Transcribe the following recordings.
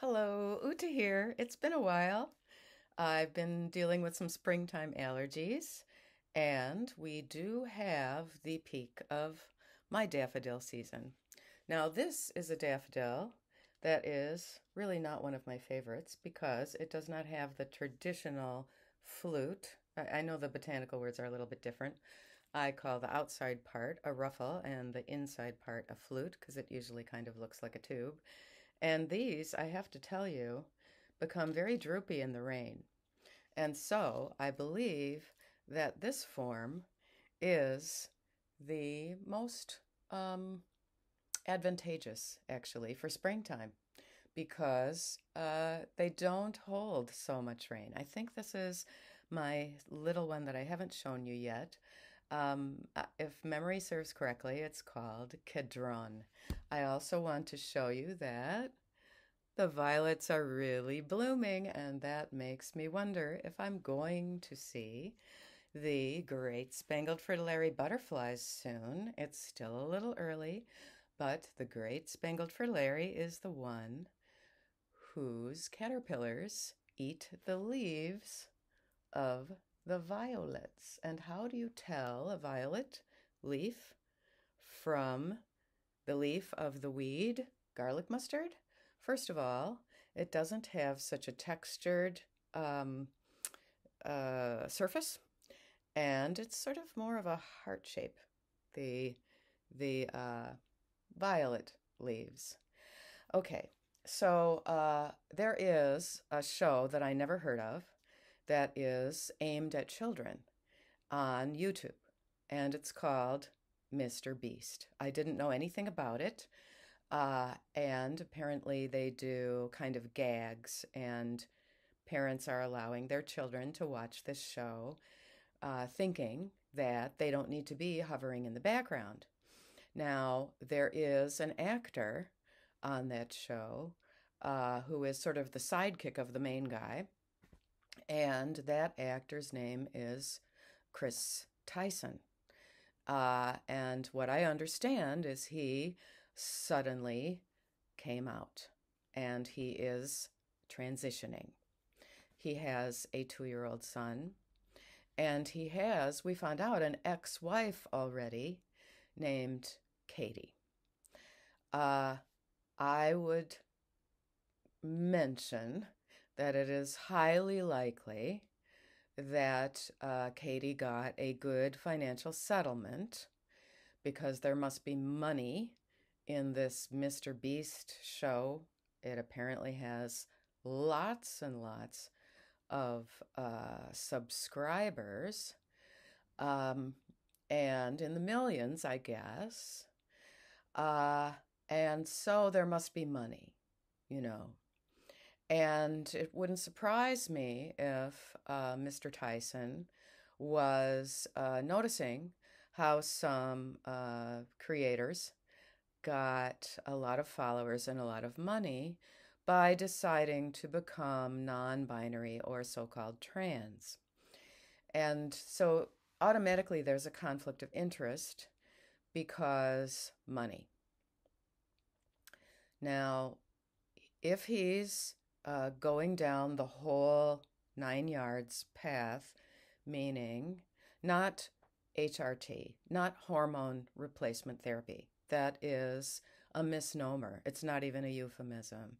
Hello, Uta here. It's been a while. I've been dealing with some springtime allergies, and we do have the peak of my daffodil season. Now, this is a daffodil that is really not one of my favorites because it does not have the traditional flute. I know the botanical words are a little bit different. I call the outside part a ruffle and the inside part a flute because it usually kind of looks like a tube. And these, I have to tell you, become very droopy in the rain. And so I believe that this form is the most advantageous, actually, for springtime because they don't hold so much rain. I think this is my little one that I haven't shown you yet. If memory serves correctly, it's called Kedron. I also want to show you that the violets are really blooming, and that makes me wonder if I'm going to see the great spangled fritillary butterflies soon. It's still a little early, but the great spangled fritillary is the one whose caterpillars eat the leaves of the violets. And how do you tell a violet leaf from the leaf of the weed garlic mustard? First of all, it doesn't have such a textured surface, and it's sort of more of a heart shape, the the violet leaves. Okay, so there is a show that I never heard of that is aimed at children on YouTube, and it's called Mr. Beast. I didn't know anything about it, and apparently they do kind of gags, and parents are allowing their children to watch this show, thinking that they don't need to be hovering in the background. Now, there is an actor on that show who is sort of the sidekick of the main guy, and that actor's name is Chris Tyson. And what I understand is he suddenly came out and he is transitioning. He has a 2-year-old son, and he has, we found out, an ex-wife already named Katie. I would mention that it is highly likely that Katie got a good financial settlement because there must be money in this Mr. Beast show. It apparently has lots and lots of subscribers, and in the millions, I guess. And so there must be money, you know. And it wouldn't surprise me if Mr. Tyson was noticing how some creators got a lot of followers and a lot of money by deciding to become non-binary or so-called trans. And so automatically there's a conflict of interest because money. Now, if he's going down the whole 9 yards path, meaning not HRT, not hormone replacement therapy. That is a misnomer. It's not even a euphemism.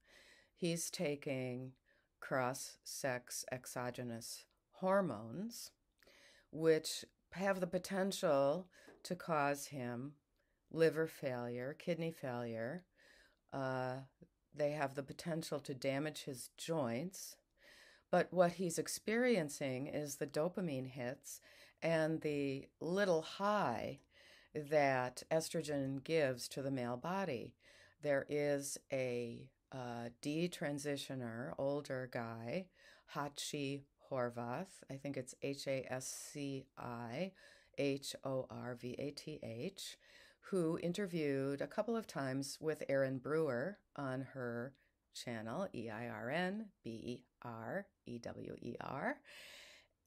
He's taking cross-sex exogenous hormones, which have the potential to cause him liver failure, kidney failure. They have the potential to damage his joints. But what he's experiencing is the dopamine hits and the little high that estrogen gives to the male body. There is a detransitioner, older guy, Hachi Horvath. I think it's Hasci Horvath, who interviewed a couple of times with Erin Brewer on her channel, EIRNBEREWER.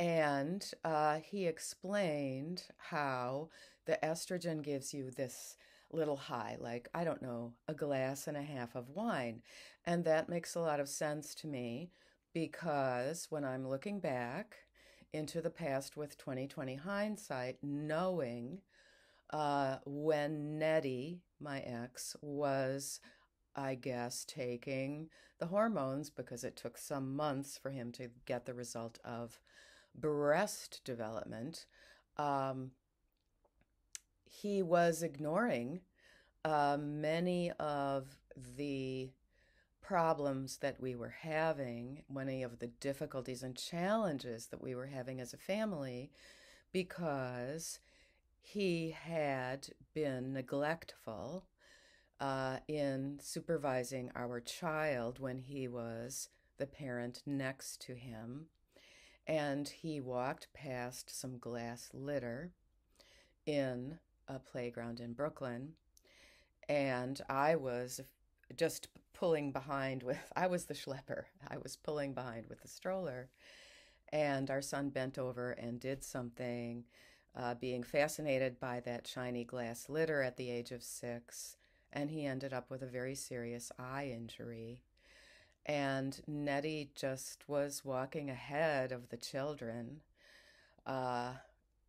And he explained how the estrogen gives you this little high, like, I don't know, a glass and a half of wine. And that makes a lot of sense to me because when I'm looking back into the past with 2020 hindsight, knowing when Nettie, my ex, was, I guess, taking the hormones because it took some months for him to get the result of breast development. Um, he was ignoring many of the problems that we were having, many of the difficulties and challenges that we were having as a family, because he had been neglectful in supervising our child when he was the parent next to him. And he walked past some glass litter in a playground in Brooklyn. And I was just pulling behind with, I was the schlepper. I was pulling behind with the stroller. And our son bent over and did something, being fascinated by that shiny glass litter at the age of 6. And he ended up with a very serious eye injury. And Nettie just was walking ahead of the children. Uh,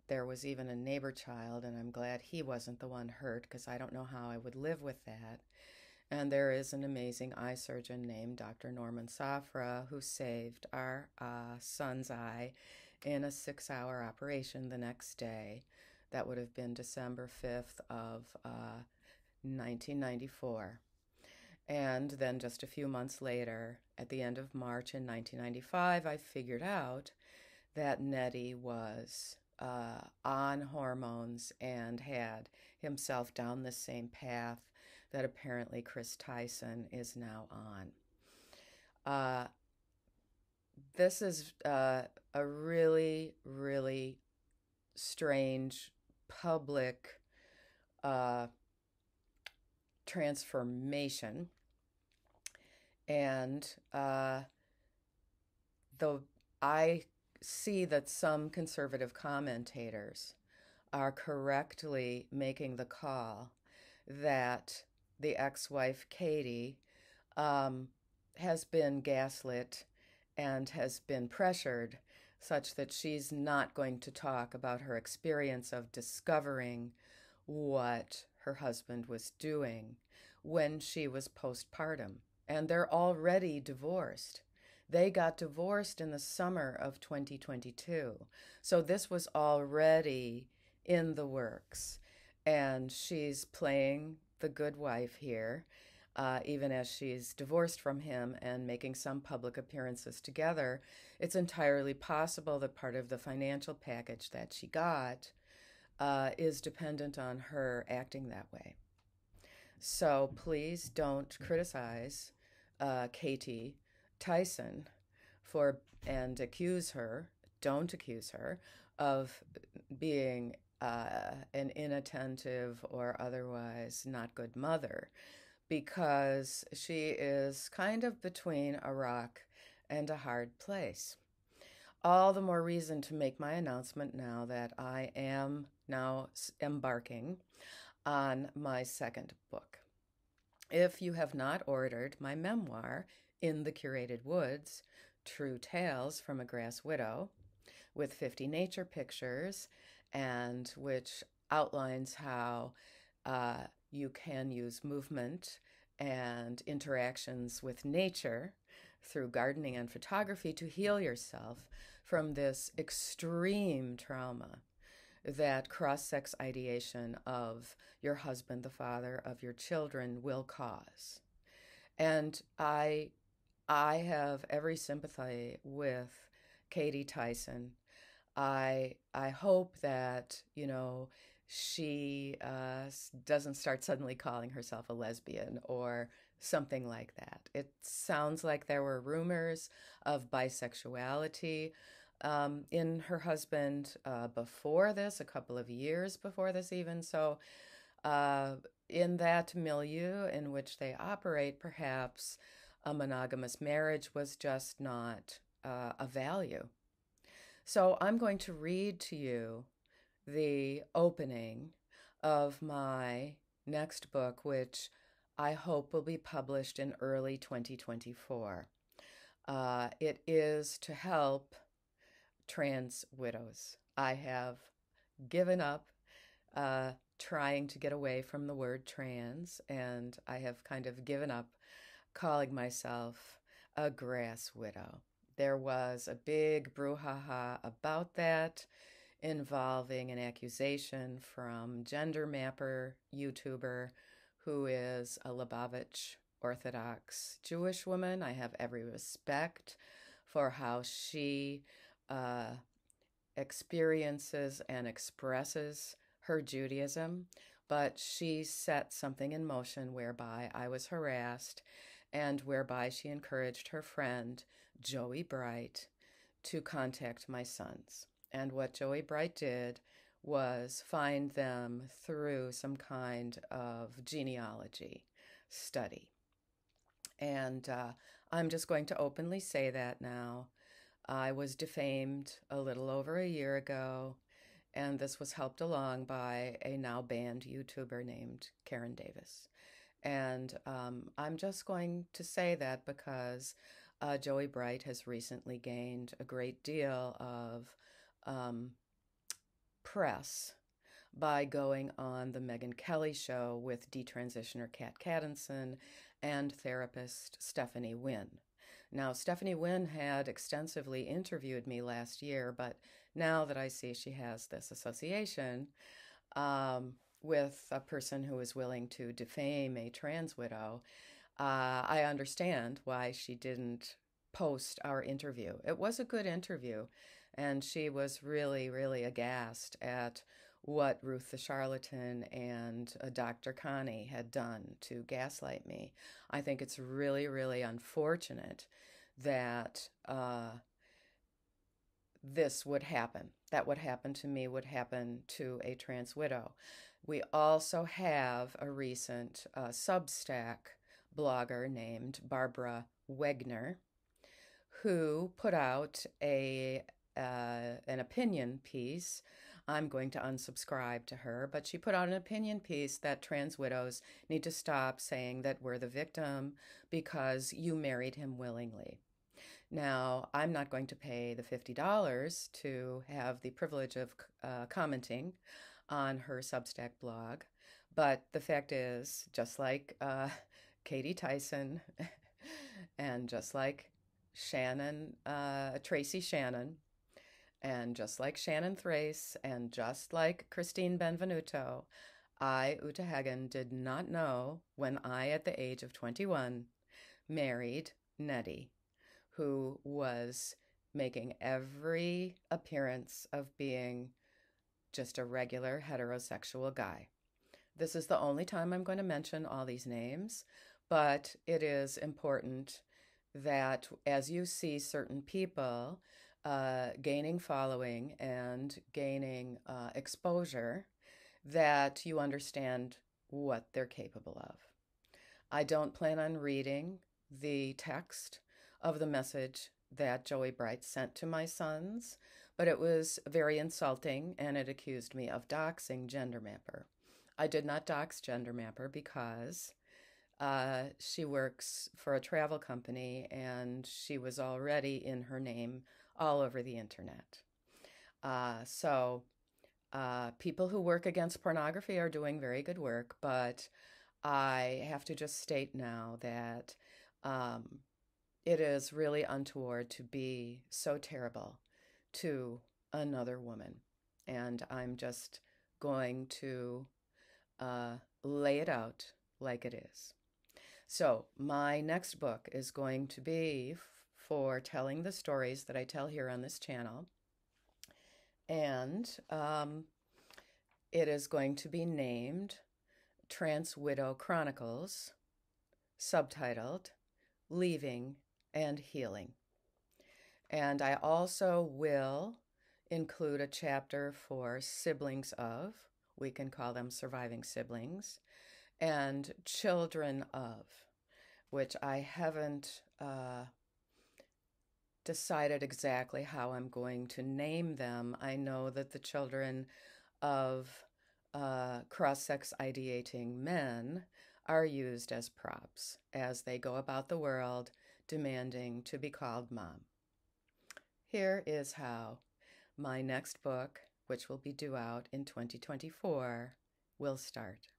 there was even a neighbor child, and I'm glad he wasn't the one hurt because I don't know how I would live with that. And there is an amazing eye surgeon named Dr. Norman Safra who saved our son's eye in a 6-hour operation the next day. That would have been December 5th of 1994. And then just a few months later, at the end of March in 1995, I figured out that Nettie was on hormones and had himself down the same path that apparently Chris Tyson is now on. This is a really, really strange public transformation. And though I see that some conservative commentators are correctly making the call that the ex-wife Katie has been gaslit and has been pressured such that she's not going to talk about her experience of discovering what her husband was doing when she was postpartum. And they're already divorced. They got divorced in the summer of 2022. So this was already in the works. And she's playing the good wife here, even as she's divorced from him and making some public appearances together. It's entirely possible that part of the financial package that she got is dependent on her acting that way. So please don't criticize Katie Tyson and don't accuse her of being an inattentive or otherwise not good mother, because she is kind of between a rock and a hard place. All the more reason to make my announcement now that I am now embarking on my second book. If you have not ordered my memoir, In the Curated Woods, True Tales from a Grass Widow, with 50 nature pictures, and which outlines how you can use movement and interactions with nature through gardening and photography to heal yourself from this extreme trauma that cross-sex ideation of your husband, the father of your children, will cause. And I have every sympathy with Katie Tyson. I hope that, she doesn't start suddenly calling herself a lesbian or something like that. It sounds like there were rumors of bisexuality in her husband before this, a couple of years before this even. So in that milieu in which they operate, perhaps a monogamous marriage was just not a value. So I'm going to read to you the opening of my next book, which I hope will be published in early 2024. It is to help trans widows. I have given up trying to get away from the word trans, and I have kind of given up calling myself a grass widow. There was a big brouhaha about that involving an accusation from Gender Mapper YouTuber who is a Lubavitch Orthodox Jewish woman. I have every respect for how she uh, experiences and expresses her Judaism, but she set something in motion whereby I was harassed and whereby she encouraged her friend, Joey Bright, to contact my sons. And what Joey Bright did was find them through some kind of genealogy study. And I'm just going to openly say that now. I was defamed a little over a year ago, and this was helped along by a now banned YouTuber named Karen Davis. And I'm just going to say that because Joey Bright has recently gained a great deal of um, press by going on the Megyn Kelly show with detransitioner Kat Caddinson and therapist Stephanie Wynn. Now, Stephanie Wynn had extensively interviewed me last year, but now that I see she has this association with a person who is willing to defame a trans widow, I understand why she didn't post our interview. It was a good interview, and she was really, really aghast at what Ruth the Charlatan and Dr. Connie had done to gaslight me. I think it's really, really unfortunate that this would happen. That would happen to me would happen to a trans widow. We also have a recent Substack blogger named Barbara Wegner who put out an opinion piece. I'm going to unsubscribe to her, but she put out an opinion piece that trans widows need to stop saying that we're the victim because you married him willingly. Now, I'm not going to pay the $50 to have the privilege of commenting on her Substack blog, but the fact is, just like Katie Tyson and just like Tracy Shannon, and just like Shannon Thrace, and just like Christine Benvenuto, I, Uta Hagen, did not know when I, at the age of 21, married Nettie, who was making every appearance of being just a regular heterosexual guy. This is the only time I'm going to mention all these names, but it is important that as you see certain people gaining following and gaining exposure, that you understand what they're capable of. I don't plan on reading the text of the message that Joey Bright sent to my sons, but it was very insulting and it accused me of doxing Gender Mapper. I did not dox Gender Mapper because she works for a travel company and she was already in her name all over the internet. So people who work against pornography are doing very good work, but I have to just state now that it is really untoward to be so terrible to another woman. And I'm just going to lay it out like it is. So my next book is going to be for telling the stories that I tell here on this channel. And it is going to be named Trans Widow Chronicles, subtitled Leaving and Healing. And I also will include a chapter for siblings of, we can call them surviving siblings, and children of, which I haven't decided exactly how I'm going to name them. I know that the children of cross-sex ideating men are used as props as they go about the world demanding to be called mom. Here is how my next book, which will be due out in 2024, will start.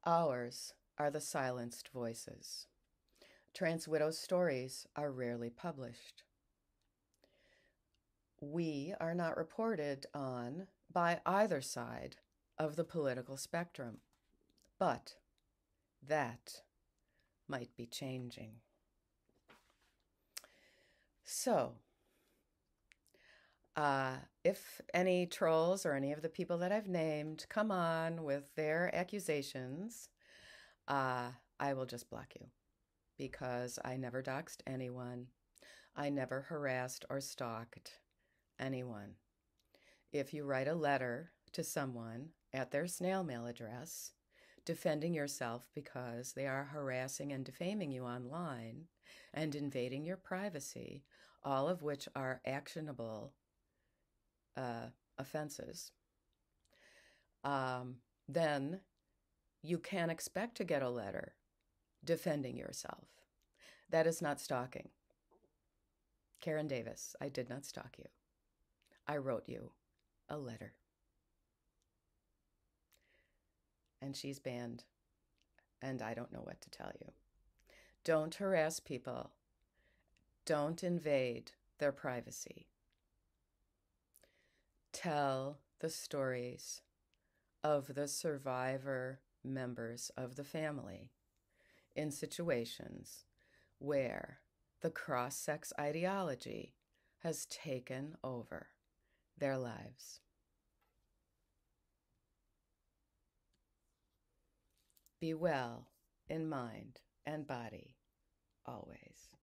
Ours are the silenced voices. Trans widows' stories are rarely published. We are not reported on by either side of the political spectrum, but that might be changing. So, if any trolls or any of the people that I've named come on with their accusations, I will just block you because I never doxed anyone. I never harassed or stalked anyone. If you write a letter to someone at their snail mail address defending yourself because they are harassing and defaming you online and invading your privacy, all of which are actionable offenses, then you can expect to get a letter defending yourself. That is not stalking. Karen Davis, I did not stalk you. I wrote you a letter. And she's banned, and I don't know what to tell you. Don't harass people. Don't invade their privacy. Tell the stories of the survivor members of the family in situations where the cross-sex ideology has taken over their lives. Be well in mind and body always.